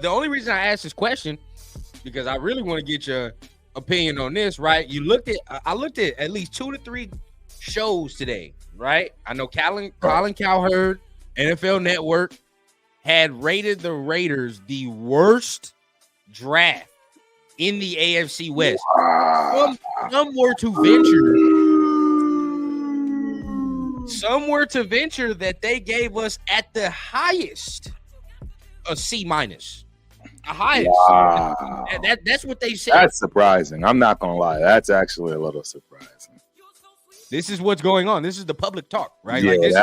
the only reason I asked this question because I really want to get your opinion on this, right? I looked at least 2 to 3 shows today, right? I know Colin Cowherd, NFL Network had rated the Raiders the worst draft in the AFC West. Some were to venture that they gave us at the highest a C minus. A highest. Wow. That's what they said. That's surprising. I'm not gonna lie. That's actually a little surprising. This is what's going on. This is the public talk, right? Yeah, like this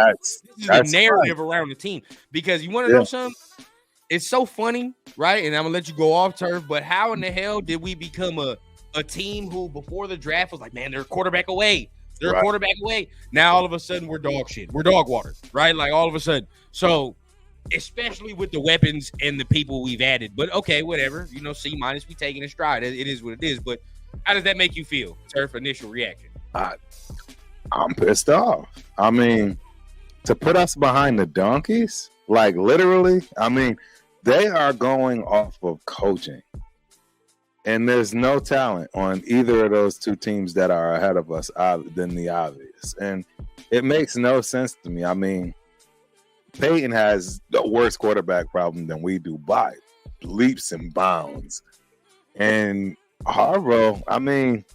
is the narrative fun. around the team. Because you want to know something? It's so funny, right? And I'm gonna let you go off turf, but how in the hell did we become a team who before the draft was like, man, they're a quarterback away. They're a quarterback away. Now all of a sudden we're dog shit. We're dog water, right? Like all of a sudden. So especially with the weapons and the people we've added. But okay, whatever. You know, C minus, we taking a stride. It is what it is. But how does that make you feel? Turf initial reaction. I'm pissed off. I mean, to put us behind the donkeys, like literally, I mean, they are going off of coaching. And there's no talent on either of those two teams that are ahead of us than the obvious. And it makes no sense to me. I mean, Peyton has the worst quarterback problem than we do by leaps and bounds. And Harbaugh, I mean,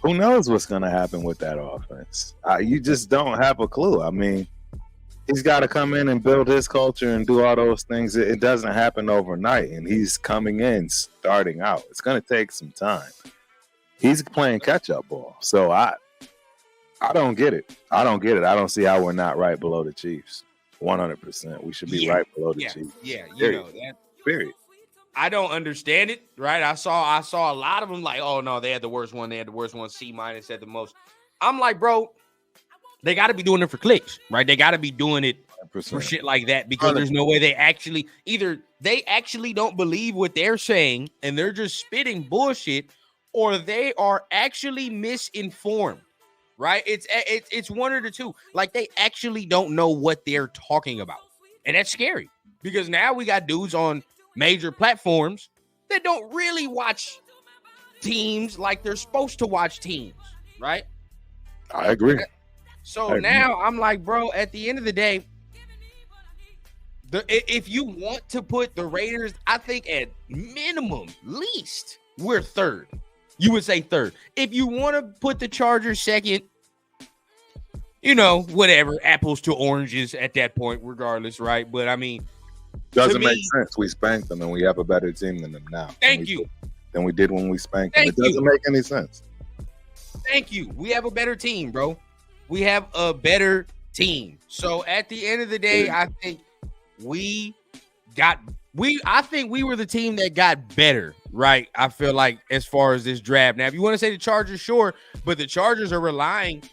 who knows what's going to happen with that offense? You just don't have a clue. I mean, he's got to come in and build his culture and do all those things. It doesn't happen overnight, and he's coming in, starting out. It's going to take some time. He's playing catch-up ball. So I don't get it. I don't see how we're not right below the Chiefs. 100%. We should be right below the Chiefs. Yeah, you know that. Period. I don't understand it, right? I saw a lot of them like, oh no, they had the worst one. They had the worst one. C minus at the most. I'm like, bro, they got to be doing it for clicks, right? They got to be doing it 100%. For shit like that because 100%. There's no way they actually don't believe what they're saying and they're just spitting bullshit, or they are actually misinformed, right? It's one of the two. Like they actually don't know what they're talking about, and that's scary because now we got dudes on major platforms that don't really watch teams like they're supposed to watch teams, right? I agree. So now I'm like, bro, at the end of the day, if you want to put the Raiders, I think at minimum, least, we're third. You would say third. If you want to put the Chargers second, you know, whatever, apples to oranges at that point, regardless, right? But I mean, doesn't make sense. We spanked them and we have a better team than them now. Than we did when we spanked them. It doesn't make any sense. Thank you. We have a better team, bro. We have a better team. So at the end of the day, I think we were the team that got better, right? I feel like as far as this draft. Now, if you want to say the Chargers, sure, but the Chargers are relying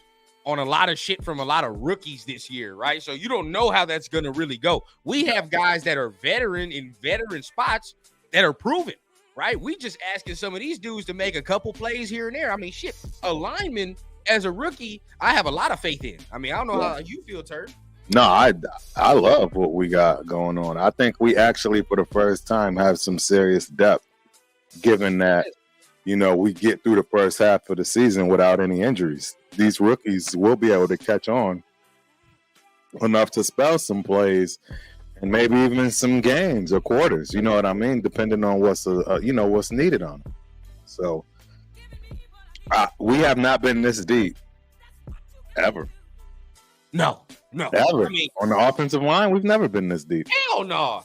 on a lot of shit from a lot of rookies this year, right? So you don't know how that's going to really go. We have guys that are veteran in veteran spots that are proven, right? We just asking some of these dudes to make a couple plays here and there. I mean, shit, a lineman as a rookie, I have a lot of faith in. I mean, I don't know how you feel, Turd. No, I love what we got going on. I think we actually, for the first time, have some serious depth, given that, you know, we get through the first half of the season without any injuries. These rookies will be able to catch on enough to spell some plays and maybe even some games or quarters. You know what I mean? Depending on what's needed on them. So we have not been this deep ever. No. Ever. I mean, on the offensive line, we've never been this deep. Hell no.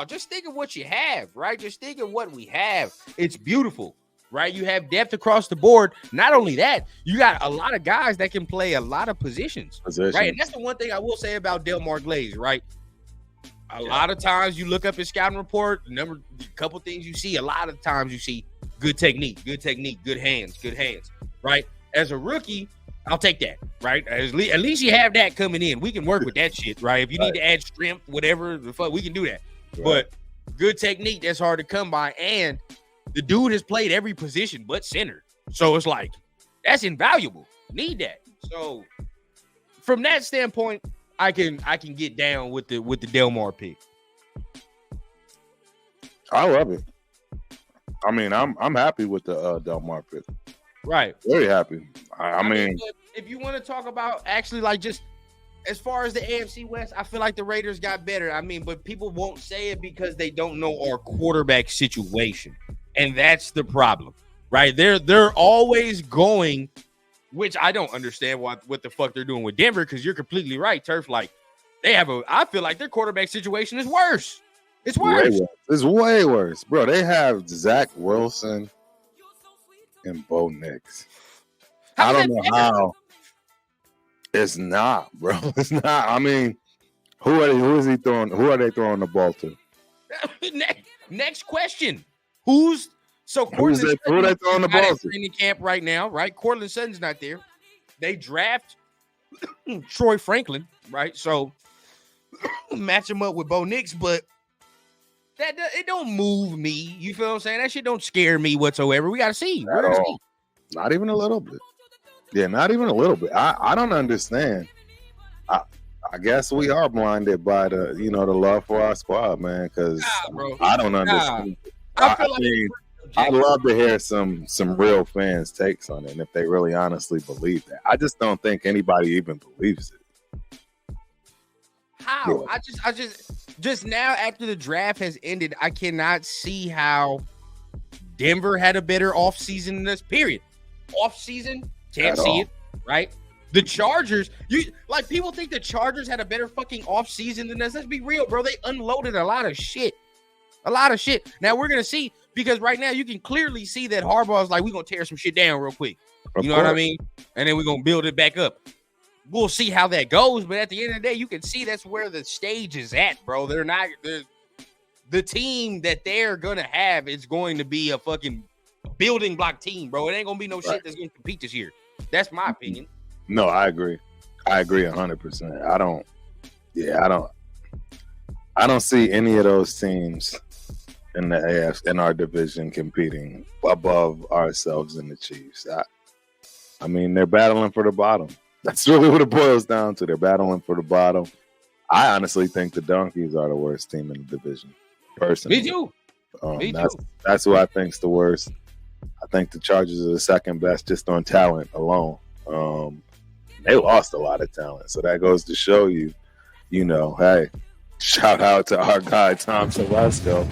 Just think of what you have, right? Just think of what we have. It's beautiful, right? You have depth across the board. Not only that, you got a lot of guys that can play a lot of positions. Right? And that's the one thing I will say about Delmar Glaze, right? A lot of times you look up his scouting report, a couple things you see. A lot of times you see good technique, good hands, right? As a rookie, I'll take that, right? At least you have that coming in. We can work with that shit, right? If you need to add strength, whatever the fuck, we can do that. Right. But good technique, that's hard to come by. And the dude has played every position but center. So it's like, that's invaluable. Need that. So from that standpoint, I can get down with the Delmar pick. I love it. I mean, I'm happy with the Delmar pick. Right. Very happy. I mean, if you want to talk about actually like just as far as the AFC West, I feel like the Raiders got better. I mean, but people won't say it because they don't know our quarterback situation. And that's the problem. Right? They're always going, which I don't understand what the fuck they're doing with Denver, because you're completely right, Turf. Like I feel like their quarterback situation is worse. It's worse. It's way worse. Bro, they have Zach Wilson and Bo Nix. I don't know how. It's not, bro. It's not. I mean, who is he throwing? Who are they throwing the ball to? Next question. Who are they throwing the ball to? Training camp right now, right? Cortland Sutton's not there. They draft Troy Franklin, right? So match him up with Bo Nix, but it don't move me. You feel what I'm saying? That shit don't scare me whatsoever. We got to see. Not even a little bit. Yeah, not even a little bit. I don't understand. I guess we are blinded by the love for our squad, man. Because I don't understand. I'd love to hear some real fans' takes on it, and if they really honestly believe that. I just don't think anybody even believes it. How? Yeah. I just now after the draft has ended, I cannot see how Denver had a better offseason than this. Period. Offseason. Can't see it, right? The Chargers, people think the Chargers had a better fucking offseason than us. Let's be real, bro. They unloaded a lot of shit. Now we're gonna see, because right now you can clearly see that Harbaugh's like, we're gonna tear some shit down real quick. You know what I mean? And then we're gonna build it back up. We'll see how that goes, but at the end of the day, you can see that's where the stage is at, bro. The team that they're gonna have is going to be a fucking building block team, bro. It ain't gonna be no shit that's gonna compete this year. That's my opinion. No, I agree. 100%. I don't see any of those teams in the AFC in our division competing above ourselves and the Chiefs. I mean, they're battling for the bottom. That's really what it boils down to. They're battling for the bottom. I honestly think the Donkeys are the worst team in the division. Personally, me too. That's who I think's the worst. I think the Chargers are the second best just on talent alone. They lost a lot of talent, so that goes to show you, hey, shout out to our guy Tom Telesco,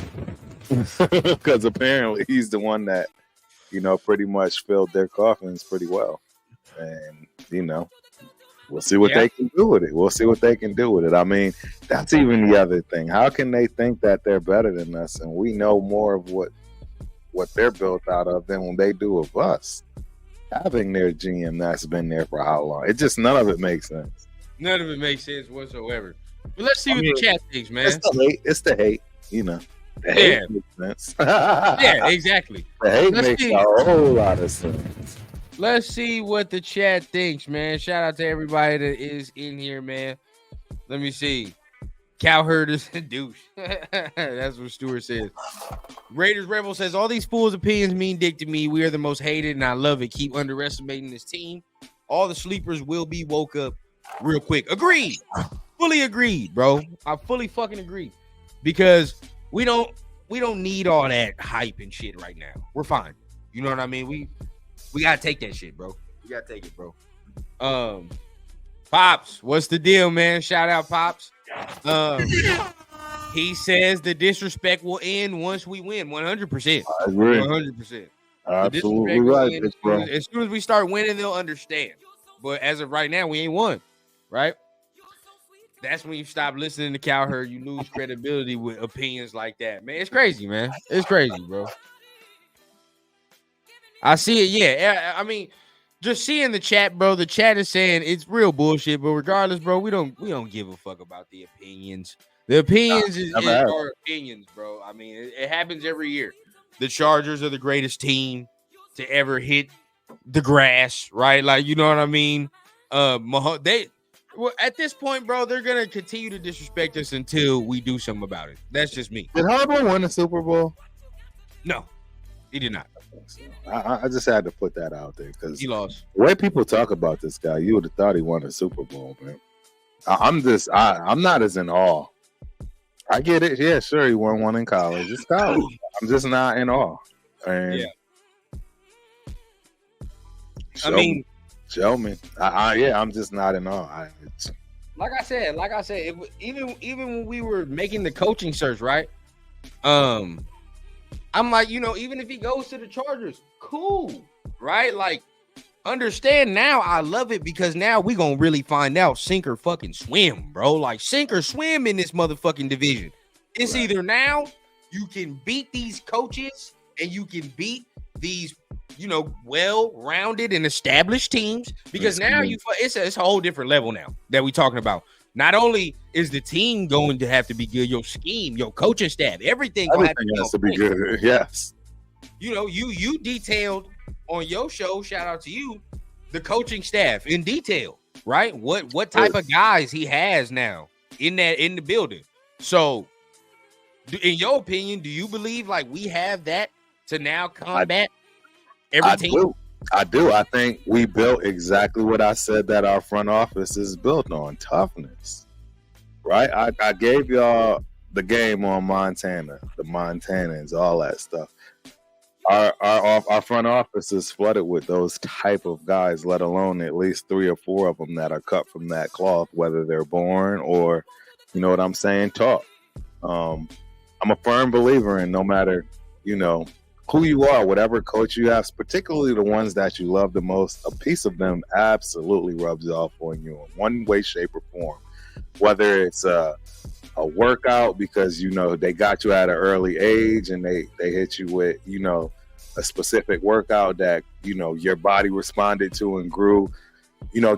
because apparently he's the one that, pretty much filled their coffins pretty well, and we'll see what they can do with it. I mean, that's even the other thing. How can they think that they're better than us, and we know more of what they're built out of than when they do of us? Having their GM that's been there for how long? It just, none of it makes sense. None of it makes sense whatsoever. But let's see what the chat thinks, man. It's the hate, The hate makes sense. Yeah, exactly. The hate makes a whole lot of sense. Let's see what the chat thinks, man. Shout out to everybody that is in here, man. Let me see. Cowherd is a douche. That's what Stewart says. Raiders Rebel says, all these fools' opinions mean dick to me. We are the most hated, and I love it. Keep underestimating this team. All the sleepers will be woke up real quick. Agreed. Fully agreed, bro. I fully fucking agree. Because we don't need all that hype and shit right now. We're fine. You know what I mean? We gotta take that shit, bro. We gotta take it, bro. Pops, what's the deal, man? Shout out, Pops. He says the disrespect will end once we win. 100%. I agree. 100%. Absolutely right, bro. As soon as we start winning, they'll understand. But as of right now, we ain't won, right? That's when you stop listening to Cowherd. You lose credibility with opinions like that, man. It's crazy, man. It's crazy, bro. I see it. Yeah, I mean, just seeing the chat, bro. The chat is saying it's real bullshit, but regardless, bro, we don't give a fuck about the opinions. The opinions is our opinions, bro. I mean, it happens every year. The Chargers are the greatest team to ever hit the grass, right? Like, you know what I mean? At this point, bro, they're gonna continue to disrespect us until we do something about it. That's just me. Did Harbaugh win the Super Bowl? No, he did not. I just had to put that out there because he lost. The way people talk about this guy, you would have thought he won a Super Bowl, man. I'm not as in awe I get it. Yeah, sure. He won one in college. It's college. I'm just not in awe. And Yeah. show I mean, me. Show me. Yeah, I'm just not in awe. like I said, even when we were making the coaching search, right? I'm like, even if he goes to the Chargers, cool, right? Like, understand now, I love it because now we gonna really find out sink or fucking swim, bro. Like, sink or swim in this motherfucking division. It's Right. either now you can beat these coaches and you can beat these, well-rounded and established teams, because now it's a whole different level now that we talking about. Not only is the team going to have to be good, your scheme, your coaching staff, everything has to be good. Yes. You detailed on your show, shout out to you, the coaching staff in detail, right? What type of guys he has now in the building. So, in your opinion, do you believe like we have that to now combat every team? I do. I think we built exactly what I said that our front office is built on: toughness. Right? I gave y'all the game on Montana, the Montanans, all that stuff. Our front office is flooded with those type of guys, let alone at least 3 or 4 of them that are cut from that cloth, whether they're born or, you know what I'm saying, taught. I'm a firm believer in no matter, who you are, whatever coach you have, particularly the ones that you love the most, a piece of them absolutely rubs off on you in one way, shape, or form. Whether it's a workout because, they got you at an early age and they hit you with, a specific workout that, your body responded to and grew,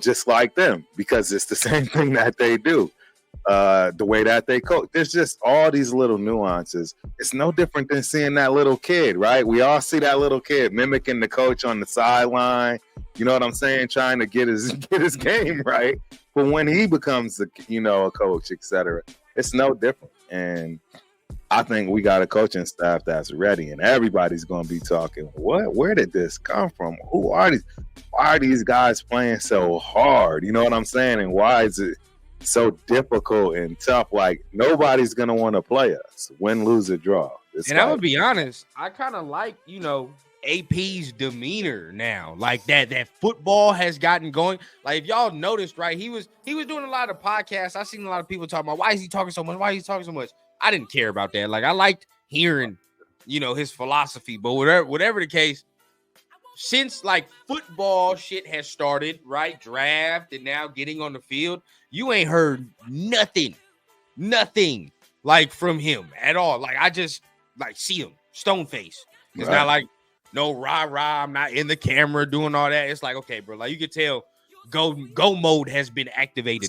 just like them, because it's the same thing that they do. The way that they coach, there's just all these little nuances. It's no different than seeing that little kid, right? We all see that little kid mimicking the coach on the sideline. You know what I'm saying? Trying to get his game right. But when he becomes a coach, etc., it's no different. And I think we got a coaching staff that's ready, and everybody's going to be talking. Where did this come from? Who are these? Why are these guys playing so hard? You know what I'm saying? And why is it so difficult and tough? Like, nobody's gonna want to play us, win, lose, or draw. And I'm gonna be honest, I kind of like AP's demeanor now, like that football has gotten going. Like, if y'all noticed, right, he was doing a lot of podcasts. I seen a lot of people talking about why is he talking so much, I didn't care about that. Like, I liked hearing his philosophy, but whatever the case, since like football shit has started, right, draft and now getting on the field, you ain't heard nothing like from him at all. Like, I just like see him stone face. It's not like no rah. I'm not in the camera doing all that. It's like, okay, bro, like you can tell go mode has been activated.